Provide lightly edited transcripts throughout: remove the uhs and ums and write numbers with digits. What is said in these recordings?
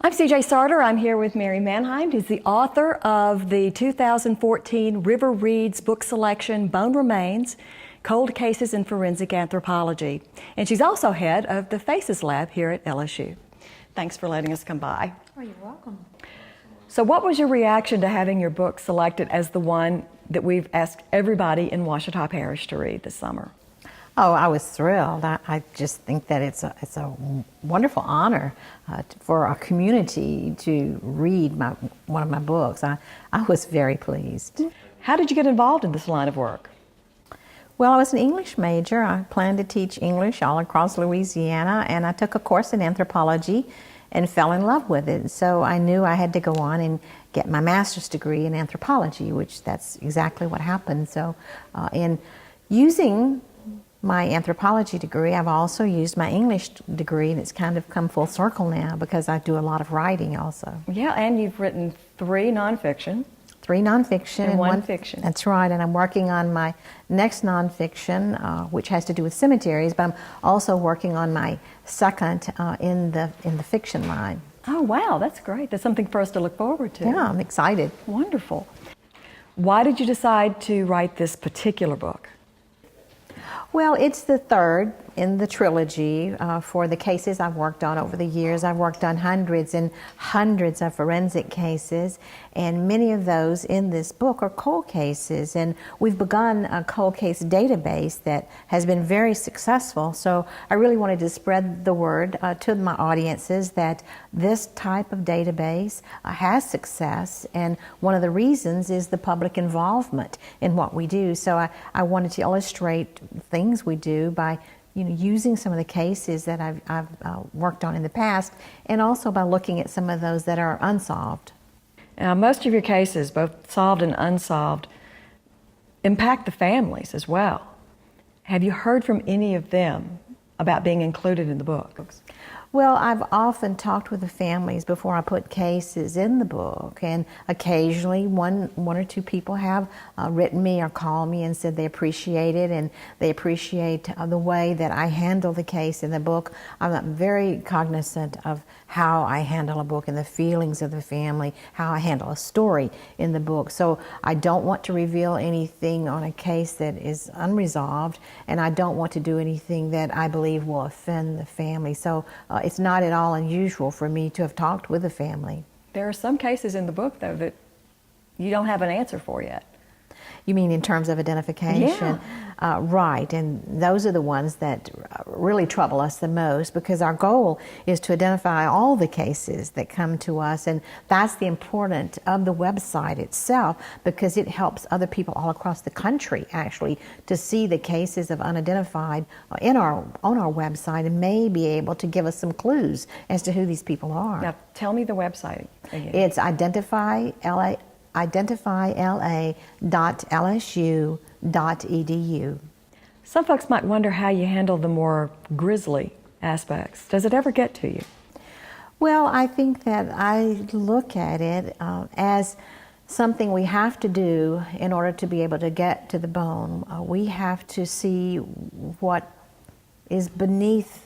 I'm CJ Sarter. I'm here with Mary Manhein, who's the author of the 2014 River Reads book selection, Bone Remains, Cold Cases in Forensic Anthropology. And she's also head of the FACES Lab here at LSU. Thanks for letting us come by. Oh, you're welcome. So what was your reaction to having your book selected as the one that we've asked everybody in Ouachita Parish to read this summer? Oh, I was thrilled. I just think that it's a wonderful honor for our community to read one of my books. I was very pleased. How did you get involved in this line of work? Well, I was an English major. I planned to teach English all across Louisiana, and I took a course in anthropology and fell in love with it. So I knew I had to go on and get my master's degree in anthropology, which that's exactly what happened. So in using my anthropology degree, I've also used my English degree, and it's kind of come full circle now because I do a lot of writing also. Yeah, and you've written 3 nonfiction. 3 nonfiction and 1 fiction. That's right, and I'm working on my next nonfiction, which has to do with cemeteries, but I'm also working on my second in the fiction line. Oh, wow, that's great. That's something for us to look forward to. Yeah, I'm excited. Wonderful. Why did you decide to write this particular book? Well, it's the third in the trilogy for the cases I've worked on over the years. I've worked on hundreds and hundreds of forensic cases, and many of those in this book are cold cases. And we've begun a cold case database that has been very successful. So I really wanted to spread the word to my audiences that this type of database has success, and one of the reasons is the public involvement in what we do. So I wanted to illustrate things we do by using some of the cases that I've worked on in the past, and also by looking at some of those that are unsolved. Now, most of your cases, both solved and unsolved, impact the families as well. Have you heard from any of them about being included in the books? Well, I've often talked with the families before I put cases in the book, and occasionally one or two people have written me or called me and said they appreciate it, and they appreciate the way that I handle the case in the book. I'm very cognizant of how I handle a book and the feelings of the family, how I handle a story in the book. So I don't want to reveal anything on a case that is unresolved, and I don't want to do anything that I believe will offend the family. So it's not at all unusual for me to have talked with the family. There are some cases in the book, though, that you don't have an answer for yet. You mean in terms of identification? Yeah. Right, and those are the ones that really trouble us the most, because our goal is to identify all the cases that come to us, and that's the importance of the website itself, because it helps other people all across the country actually to see the cases of unidentified on our website, and may be able to give us some clues as to who these people are. Now, tell me the website again. It's identifyla.lsu.edu. Some folks might wonder how you handle the more grisly aspects. Does it ever get to you? Well, I think that I look at it as something we have to do in order to be able to get to the bone. We have to see what is beneath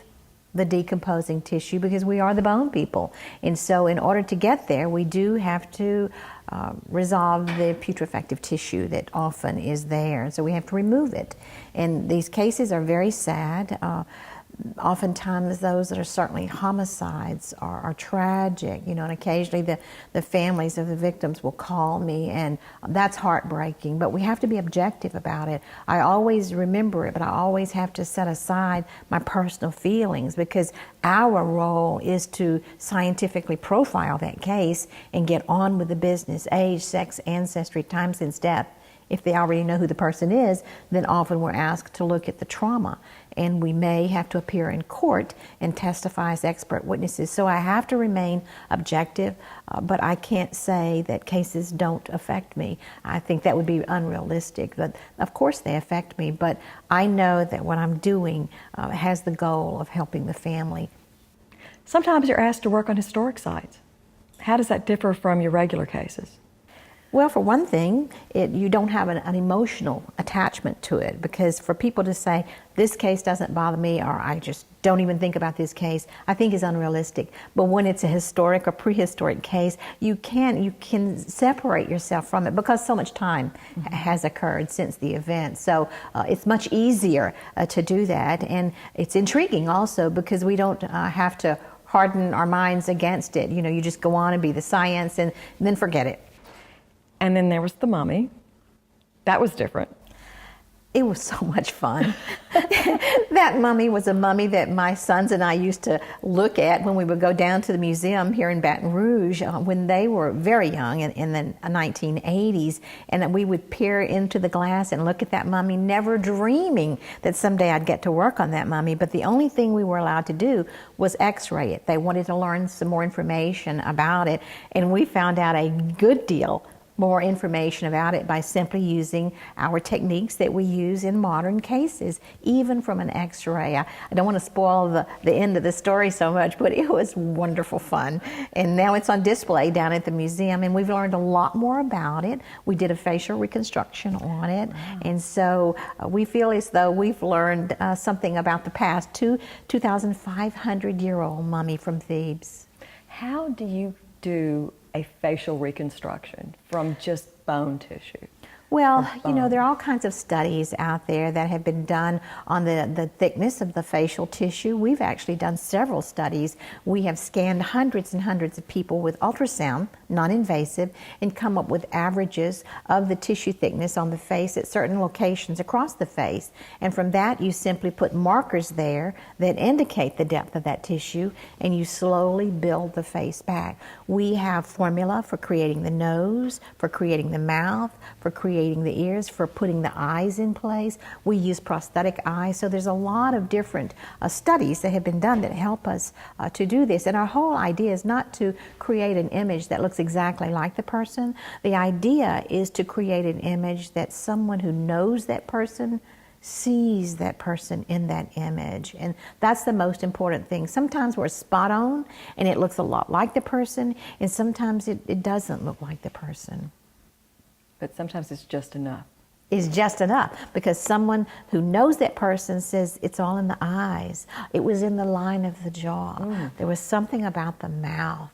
the decomposing tissue, because we are the bone people. And so in order to get there, we do have to resolve the putrefactive tissue that often is there. So we have to remove it. And these cases are very sad. Oftentimes those that are certainly homicides are tragic, and occasionally the families of the victims will call me, and that's heartbreaking, but we have to be objective about it. I always remember it, but I always have to set aside my personal feelings, because our role is to scientifically profile that case and get on with the business: age, sex, ancestry, time since death. If they already know who the person is, then often we're asked to look at the trauma, and we may have to appear in court and testify as expert witnesses. So I have to remain objective, but I can't say that cases don't affect me. I think that would be unrealistic, but of course they affect me, but I know that what I'm doing has the goal of helping the family. Sometimes you're asked to work on historic sites. How does that differ from your regular cases? Well, for one thing, you don't have an emotional attachment to it, because for people to say, this case doesn't bother me, or I just don't even think about this case, I think is unrealistic. But when it's a historic or prehistoric case, you can separate yourself from it, because so much time has occurred since the event. So it's much easier to do that. And it's intriguing also, because we don't have to harden our minds against it. You know, you just go on and be the science and then forget it. And then there was the mummy. That was different. It was so much fun. That mummy was a mummy that my sons and I used to look at when we would go down to the museum here in Baton Rouge when they were very young in the 1980s. And we would peer into the glass and look at that mummy, never dreaming that someday I'd get to work on that mummy. But the only thing we were allowed to do was x-ray it. They wanted to learn some more information about it. And we found out a good deal more information about it by simply using our techniques that we use in modern cases, even from an x-ray. I don't want to spoil the end of the story so much, but it was wonderful fun. And now it's on display down at the museum, and we've learned a lot more about it. We did a facial reconstruction on it. Wow. And so we feel as though we've learned something about the past. 2,500-year-old mummy from Thebes. How do you do a facial reconstruction from just bone tissue? Well, you know, there are all kinds of studies out there that have been done on the thickness of the facial tissue. We've actually done several studies. We have scanned hundreds and hundreds of people with ultrasound, non-invasive, and come up with averages of the tissue thickness on the face at certain locations across the face. And from that, you simply put markers there that indicate the depth of that tissue, and you slowly build the face back. We have formula for creating the nose, for creating the mouth, for creating the ears, for putting the eyes in place. We use prosthetic eyes. So there's a lot of different studies that have been done that help us to do this. And our whole idea is not to create an image that looks exactly like the person. The idea is to create an image that someone who knows that person sees that person in that image. And that's the most important thing. Sometimes we're spot on and it looks a lot like the person, and sometimes it doesn't look like the person. But sometimes it's just enough. Is just enough, because someone who knows that person says it's all in the eyes. It was in the line of the jaw. There was something about the mouth.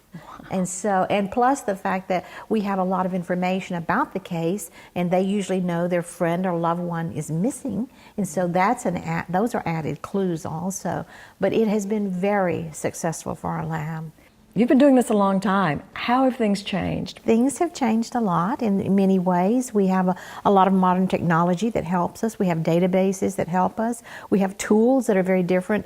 Wow. And plus the fact that we have a lot of information about the case, and they usually know their friend or loved one is missing, and so those are added clues also. But it has been very successful for our lab. You've been doing this a long time. How have things changed? Things have changed a lot in many ways. We have a lot of modern technology that helps us. We have databases that help us. We have tools that are very different.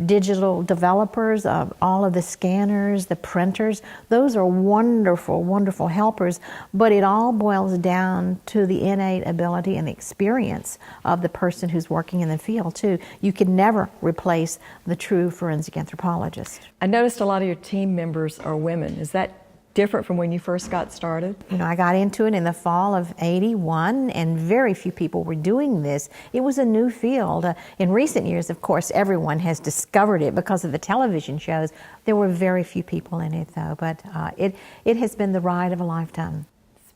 Digital developers, all of the scanners, the printers, those are wonderful, wonderful helpers. But it all boils down to the innate ability and the experience of the person who's working in the field, too. You can never replace the true forensic anthropologist. I noticed a lot of your team members are women. Is that different from when you first got started? You know, I got into it in the fall of '81, and very few people were doing this. It was a new field. In recent years, of course, everyone has discovered it because of the television shows. There were very few people in it, though, but it has been the ride of a lifetime.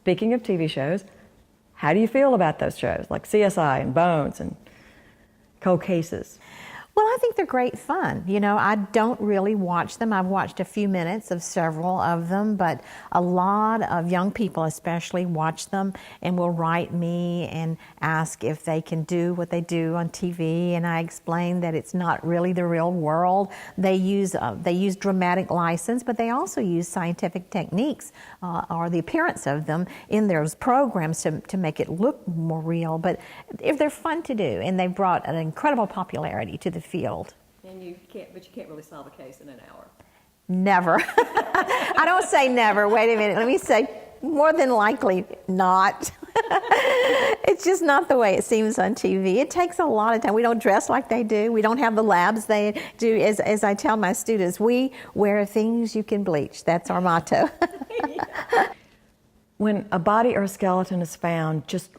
Speaking of TV shows, how do you feel about those shows, like CSI and Bones and Cold Cases? Well, I think they're great fun. You know, I don't really watch them. I've watched a few minutes of several of them, but a lot of young people especially watch them and will write me and ask if they can do what they do on TV, and I explain that it's not really the real world. They use dramatic license, but they also use scientific techniques or the appearance of them in their programs to make it look more real. But if they're fun to do, and they've brought an incredible popularity to the field. And you can't really solve a case in an hour. Never. I don't say never. Wait a minute. Let me say more than likely not. It's just not the way it seems on TV. It takes a lot of time. We don't dress like they do. We don't have the labs they do. As I tell my students, we wear things you can bleach. That's our motto. When a body or a skeleton is found, just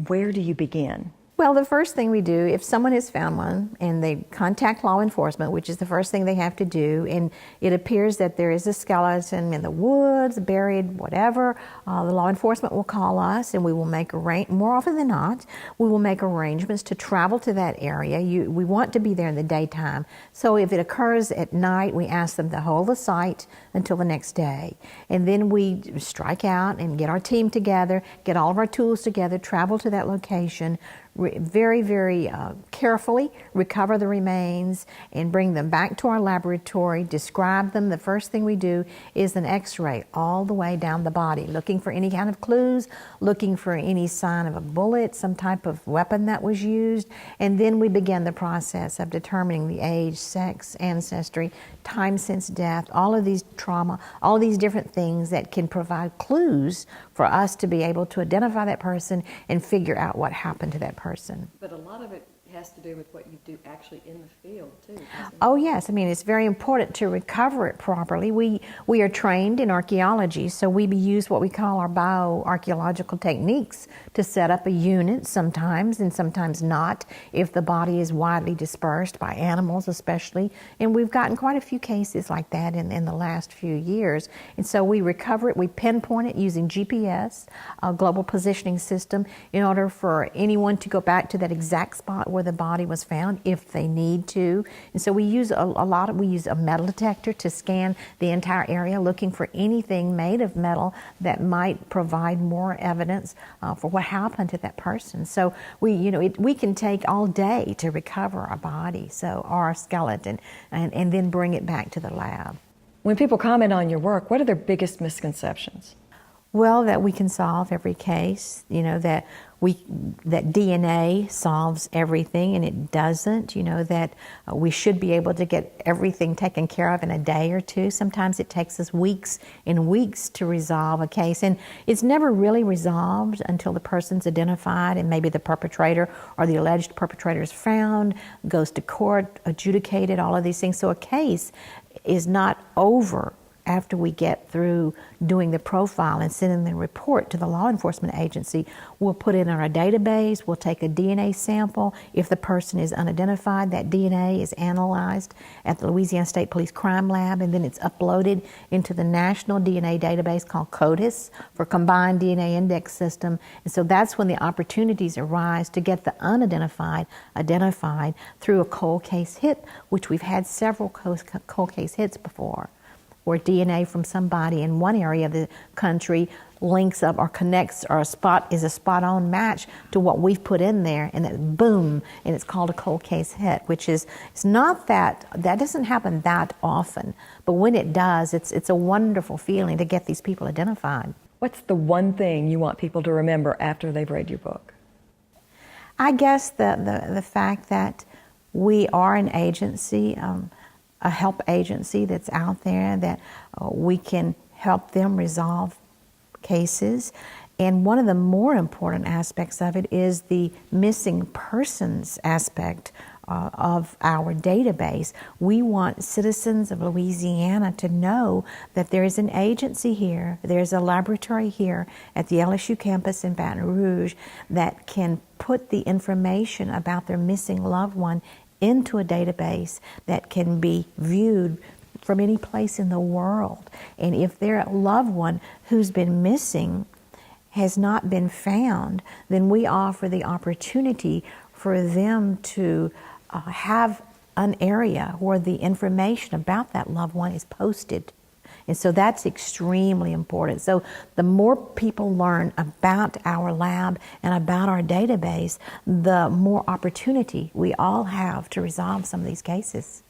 where do you begin? Well, the first thing we do, if someone has found one and they contact law enforcement, which is the first thing they have to do, and it appears that there is a skeleton in the woods, buried, whatever, the law enforcement will call us and we will make more often than not, we will make arrangements to travel to that area. We want to be there in the daytime. So if it occurs at night, we ask them to hold the site until the next day. And then we strike out and get our team together, get all of our tools together, travel to that location, very, very carefully recover the remains and bring them back to our laboratory, describe them. The first thing we do is an x-ray all the way down the body, looking for any kind of clues, looking for any sign of a bullet, some type of weapon that was used, and then we begin the process of determining the age, sex, ancestry, time since death, all of these trauma, all of these different things that can provide clues for us to be able to identify that person and figure out what happened to that person. But a lot of it has to do with what you do actually in the field too, doesn't it? Oh yes, I mean it's very important to recover it properly. We are trained in archaeology, so we use what we call our bioarchaeological techniques to set up a unit sometimes and sometimes not if the body is widely dispersed by animals especially. And we've gotten quite a few cases like that in the last few years. And so we recover it, we pinpoint it using GPS, a global positioning system, in order for anyone to go back to that exact spot where the body was found if they need to. And so we use we use a metal detector to scan the entire area looking for anything made of metal that might provide more evidence for what happened to that person. So we can take all day to recover our body, so our skeleton, and then bring it back to the lab. When people comment on your work, what are their biggest misconceptions? Well, that we can solve every case, that DNA solves everything, and it doesn't, that we should be able to get everything taken care of in a day or two. Sometimes it takes us weeks and weeks to resolve a case, and it's never really resolved until the person's identified and maybe the perpetrator or the alleged perpetrator is found, goes to court, adjudicated, all of these things. So a case is not over after we get through doing the profile and sending the report to the law enforcement agency. We'll put it in our database, we'll take a DNA sample. If the person is unidentified, that DNA is analyzed at the Louisiana State Police Crime Lab, and then it's uploaded into the national DNA database called CODIS for Combined DNA Index System. And so that's when the opportunities arise to get the unidentified identified through a cold case hit, which we've had several cold case hits before, where DNA from somebody in one area of the country links up or connects, or is a spot-on match to what we've put in there, and then boom, and it's called a cold case hit, which is, it's not that doesn't happen that often, but when it does, it's a wonderful feeling to get these people identified. What's the one thing you want people to remember after they've read your book? I guess the fact that we are an agency, a help agency that's out there, that we can help them resolve cases. And one of the more important aspects of it is the missing persons aspect of our database. We want citizens of Louisiana to know that there is an agency here, there's a laboratory here at the LSU campus in Baton Rouge that can put the information about their missing loved one into a database that can be viewed from any place in the world. And if their loved one who's been missing has not been found, then we offer the opportunity for them to have an area where the information about that loved one is posted. And so that's extremely important. So the more people learn about our lab and about our database, the more opportunity we all have to resolve some of these cases.